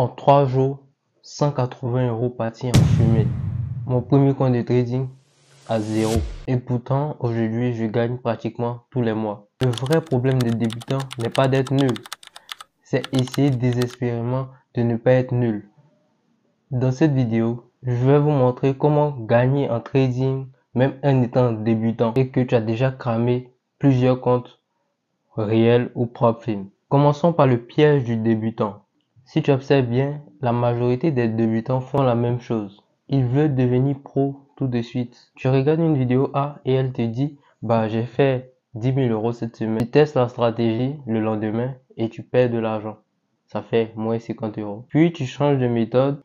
En 3 jours, 180 € partis en fumée. Mon premier compte de trading à zéro. Et pourtant, aujourd'hui, je gagne pratiquement tous les mois. Le vrai problème des débutants n'est pas d'être nul. C'est essayer désespérément de ne pas être nul. Dans cette vidéo, je vais vous montrer comment gagner en trading même en étant débutant et que tu as déjà cramé plusieurs comptes réels ou profs. Commençons par le piège du débutant. Si tu observes bien, la majorité des débutants font la même chose. Ils veulent devenir pro tout de suite. Tu regardes une vidéo A et elle te dit, bah j'ai fait 10 000 € cette semaine. Tu testes la stratégie le lendemain et tu perds de l'argent. Ça fait moins 50 €. Puis tu changes de méthode,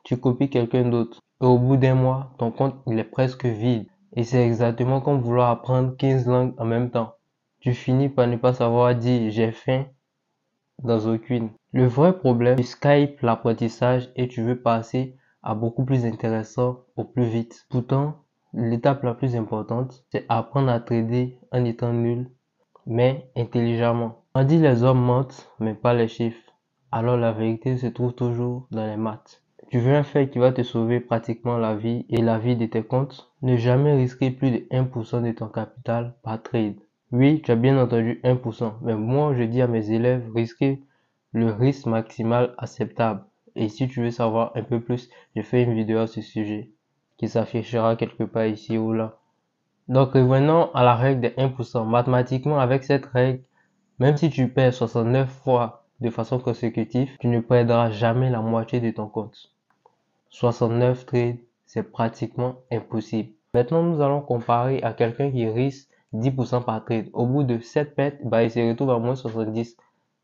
tu copies quelqu'un d'autre. Et au bout d'un mois, ton compte il est presque vide. Et c'est exactement comme vouloir apprendre 15 langues en même temps. Tu finis par ne pas savoir dire j'ai faim dans aucune. Le vrai problème, tu Skype l'apprentissage et tu veux passer à beaucoup plus intéressant au plus vite. Pourtant, l'étape la plus importante, c'est apprendre à trader en étant nul, mais intelligemment. On dit les hommes mentent, mais pas les chiffres. Alors la vérité se trouve toujours dans les maths. Tu veux un fait qui va te sauver pratiquement la vie et la vie de tes comptes? Ne jamais risquer plus de 1% de ton capital par trade. Oui, tu as bien entendu 1%, mais moi je dis à mes élèves, risquez le risque maximal acceptable. Et si tu veux savoir un peu plus, je fais une vidéo à ce sujet qui s'affichera quelque part ici ou là. Donc revenons à la règle des 1%. Mathématiquement, avec cette règle, même si tu perds 69 fois de façon consécutive, tu ne perdras jamais la moitié de ton compte. 69 trades, c'est pratiquement impossible. Maintenant, nous allons comparer à quelqu'un qui risque 10% par trade. Au bout de 7 pertes, il se retrouve à moins 70.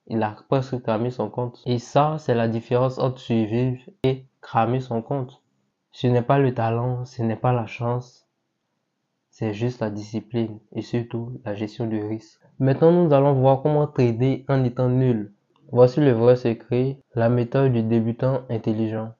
Il a presque cramé son compte. Et ça, c'est la différence entre survivre et cramer son compte. Ce n'est pas le talent, ce n'est pas la chance, c'est juste la discipline et surtout la gestion du risque. Maintenant, nous allons voir comment trader en étant nul. Voici le vrai secret, la méthode du débutant intelligent.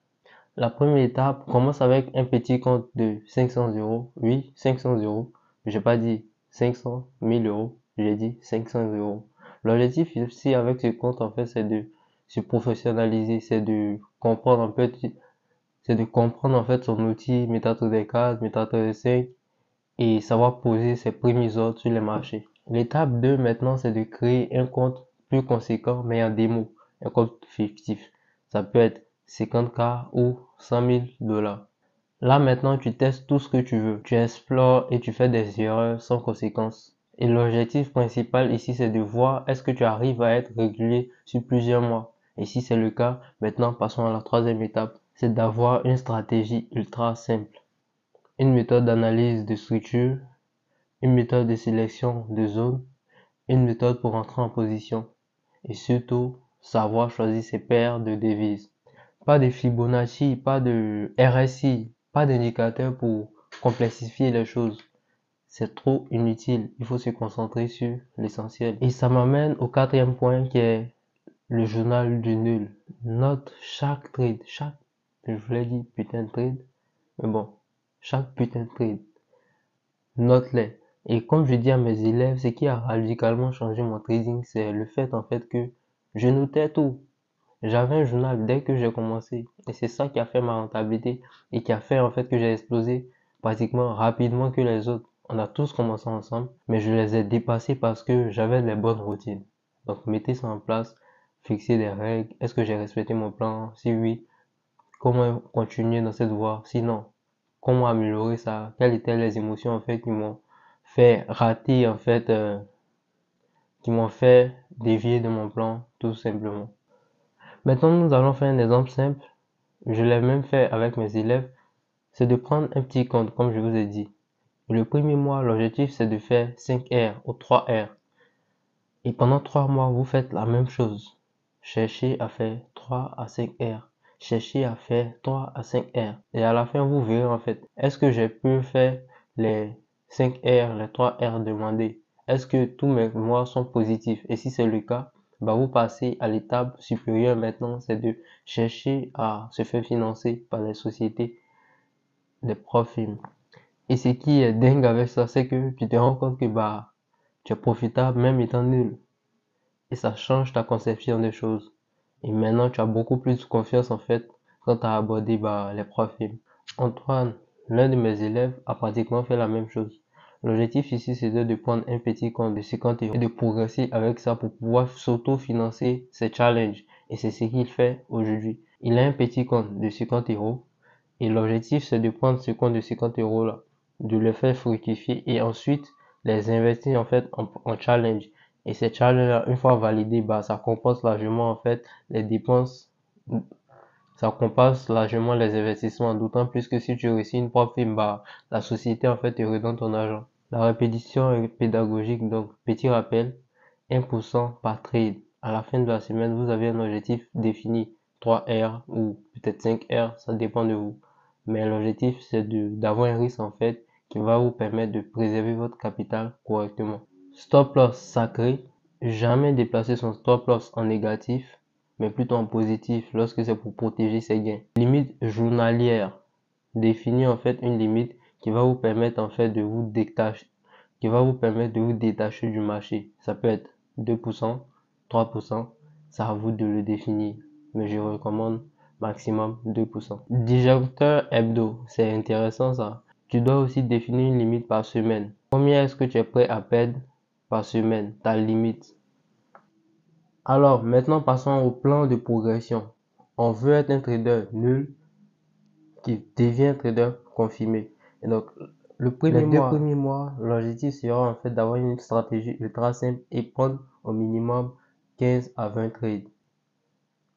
La première étape commence avec un petit compte de 500 €. Oui, 500 €. J'ai pas dit 500 000 €, j'ai dit 500 €. L'objectif ici avec ce compte, en fait, c'est de se professionnaliser, c'est de comprendre un peu, c'est de comprendre en fait son outil, MetaTrader 4, MetaTrader 5 et savoir poser ses premiers ordres sur les marchés. L'étape 2 maintenant, c'est de créer un compte plus conséquent mais en démo, un compte fictif. Ça peut être 50K ou 100 000 $. Là maintenant, tu testes tout ce que tu veux. Tu explores et tu fais des erreurs sans conséquence. Et l'objectif principal ici, c'est de voir est-ce que tu arrives à être régulier sur plusieurs mois. Et si c'est le cas, maintenant passons à la troisième étape. C'est d'avoir une stratégie ultra simple. Une méthode d'analyse de structure, une méthode de sélection de zones, une méthode pour entrer en position. Et surtout, savoir choisir ses paires de devises. Pas de Fibonacci, pas de RSI, pas d'indicateur pour complexifier les choses. C'est trop inutile. Il faut se concentrer sur l'essentiel. Et ça m'amène au quatrième point qui est le journal du nul. Note chaque trade, je voulais dire putain de trade, mais bon, chaque putain de trade. Note-les. Et comme je dis à mes élèves, ce qui a radicalement changé mon trading, c'est le fait en fait que je notais tout. J'avais un journal dès que j'ai commencé et c'est ça qui a fait ma rentabilité et qui a fait en fait que j'ai explosé pratiquement rapidement que les autres. On a tous commencé ensemble, mais je les ai dépassés parce que j'avais les bonnes routines. Donc mettez ça en place, fixez des règles. Est-ce que j'ai respecté mon plan? Si oui, comment continuer dans cette voie? Sinon, comment améliorer ça? Quelles étaient les émotions en fait qui m'ont fait rater en fait, qui m'ont fait dévier de mon plan tout simplement. Maintenant, nous allons faire un exemple simple. Je l'ai même fait avec mes élèves. C'est de prendre un petit compte, comme je vous ai dit. Le premier mois, l'objectif, c'est de faire 5 R ou 3 R. Et pendant 3 mois, vous faites la même chose. Cherchez à faire 3 à 5 R. Cherchez à faire 3 à 5 R. Et à la fin, vous verrez en fait, est-ce que j'ai pu faire les 5 R, les 3 R demandés? Est-ce que tous mes mois sont positifs? Et si c'est le cas, vous passez à l'étape supérieure maintenant, c'est de chercher à se faire financer par les sociétés, des profils. Et ce qui est dingue avec ça, c'est que tu te rends compte que tu es profitable même étant nul. Et ça change ta conception des choses. Et maintenant, tu as beaucoup plus de confiance en fait quand tu as abordé les profils. Antoine, l'un de mes élèves, a pratiquement fait la même chose. L'objectif ici, c'était de prendre un petit compte de 50 € et de progresser avec ça pour pouvoir s'auto-financer ses challenges. Et c'est ce qu'il fait aujourd'hui. Il a un petit compte de 50 € et l'objectif, c'est de prendre ce compte de 50 € là, de le faire fructifier et ensuite les investir en fait en challenge. Et ces challenges là, une fois validés, ça compense largement en fait les dépenses, ça compense largement les investissements, d'autant plus que si tu réussis une propre firme, la société en fait te redonne ton argent. La répétition est pédagogique, donc petit rappel, 1% par trade. À la fin de la semaine, vous avez un objectif défini, 3 R ou peut-être 5 R, ça dépend de vous. Mais l'objectif, c'est d'avoir un risque en fait qui va vous permettre de préserver votre capital correctement. Stop loss sacré, jamais déplacer son stop loss en négatif, mais plutôt en positif lorsque c'est pour protéger ses gains. Limite journalière, définir en fait une limite qui va vous permettre en fait de vous détacher, du marché. Ça peut être 2%, 3%, c'est à vous de le définir, mais je recommande maximum 2%. Disjoncteur hebdo, c'est intéressant ça. Tu dois aussi définir une limite par semaine. Combien est-ce que tu es prêt à perdre par semaine, ta limite? Alors, maintenant passons au plan de progression. On veut être un trader nul qui devient trader confirmé. Et donc, les 2 premiers mois, l'objectif sera en fait d'avoir une stratégie ultra simple et prendre au minimum 15 à 20 trades.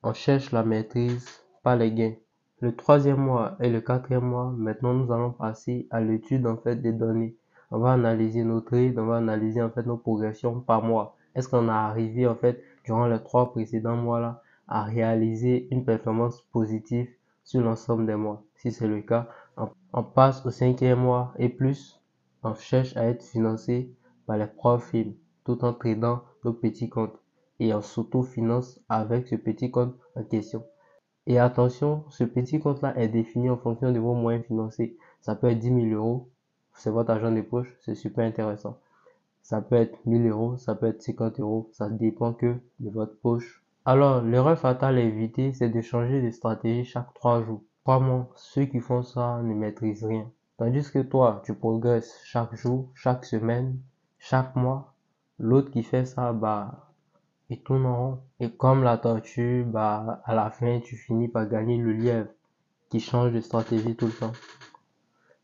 On cherche la maîtrise, pas les gains. Le 3e mois et le 4e mois, maintenant nous allons passer à l'étude en fait des données. On va analyser nos trades, on va analyser en fait nos progressions par mois. Est-ce qu'on a arrivé en fait durant les 3 précédents mois là à réaliser une performance positive sur l'ensemble des mois? Si c'est le cas, on passe au 5e mois et plus, on cherche à être financé par les profils tout en tradant nos petits comptes et on s'auto-finance avec ce petit compte en question. Et attention, ce petit compte-là est défini en fonction de vos moyens financiers. Ça peut être 10 000 €, c'est votre argent de poche, c'est super intéressant. Ça peut être 1 000 €, ça peut être 50 €, ça dépend que de votre poche. Alors, l'erreur fatale à éviter, c'est de changer de stratégie chaque 3 jours. Crois-moi, ceux qui font ça ne maîtrisent rien. Tandis que toi, tu progresses chaque jour, chaque semaine, chaque mois. L'autre qui fait ça, il tourne en rond. Et comme la tortue, à la fin, tu finis par gagner le lièvre qui change de stratégie tout le temps.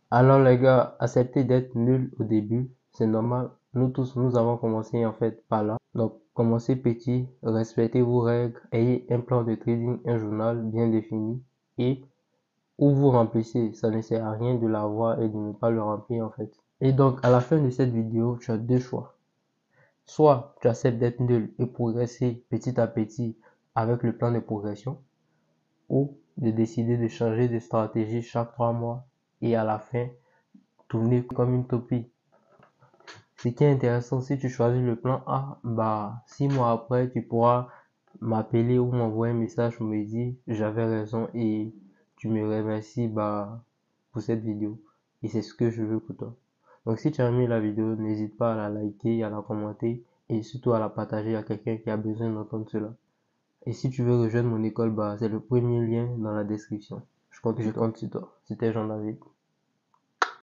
Alors les gars, acceptez d'être nul au début, c'est normal. Nous tous, nous avons commencé en fait par là. Donc, commencez petit, respectez vos règles, ayez un plan de trading, un journal bien défini et où vous remplissez. Ça ne sert à rien de l'avoir et de ne pas le remplir en fait. Et donc, à la fin de cette vidéo, tu as deux choix. Soit tu acceptes d'être nul et progresser petit à petit avec le plan de progression, ou de décider de changer de stratégie chaque 3 mois et à la fin, tourner comme une toupie. Ce qui est intéressant, si tu choisis le plan A, 6 mois après, tu pourras m'appeler ou m'envoyer un message pour me dire j'avais raison et tu me remercies pour cette vidéo. Et c'est ce que je veux pour toi. Donc si tu as aimé la vidéo, n'hésite pas à la liker, à la commenter et surtout à la partager à quelqu'un qui a besoin d'entendre cela. Et si tu veux rejoindre mon école, c'est le premier lien dans la description. Je compte sur toi. C'était Jean-David.